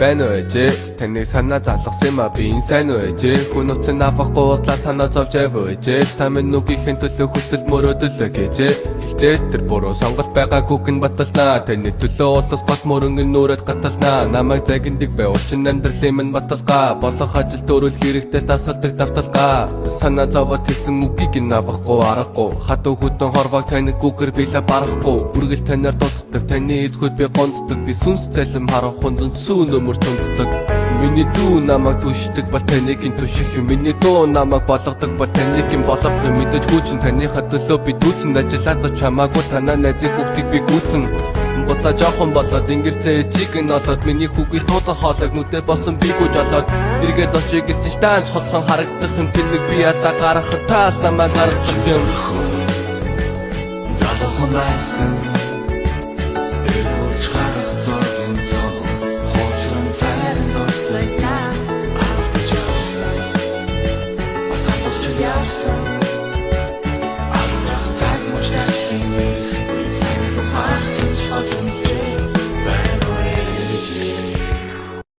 байна уу ээжээ таны санаа залгасан ма би энэ сайн уу ээжээ хүн утсан авахгүй бодлоо санаа зовж аваа ээжээ та минь нүгийнхэн төлөө хүсэл мөрөөдөл гэжээ ихтэй тэр буруу сонголт байгаагүй гин баталнаа таны төлөө улс гол мөрөнгө нүрээд гаталнаа намайг загиндаг бай учин амьдралын минь баталгаа болох ажил төрөл хэрэгтэй тасалдаг давталгаа санаа зовоод хэлсэн үгийг нь авахгүй аргагүй хатуу хөтөн хорвоог таныг гүгэр билээ барахгүй үргэл танаар дутдаг таны эдгүүд би гонцдог би сүнс цалин харах хундан сүүн өмөр тунддаг миний дүү намайг түшдэг бол таныг ин түших юм миний дуу намайг болгодог бол таныг ин болгох юм мэдээж хүчин таныхаа төлөө би дүүцэн ажиллаад чамаагүй танаа найзыг хүүхдийг би гүйцэн буцаа жоохон болоод ингэрцээ ээжийг нь олоод миний хүүгээс туудан хоолойг нүдээ босон би гүйж олоод эргээд очиг гэсэн ч таанч холхон харагдах юм тэлэг би ялаа гарах таас намайг гаргачих юм залуухан байсан эрүүлж харах зоргийн цог хоочрон цайрын дурсай авч явсан асаалч явсан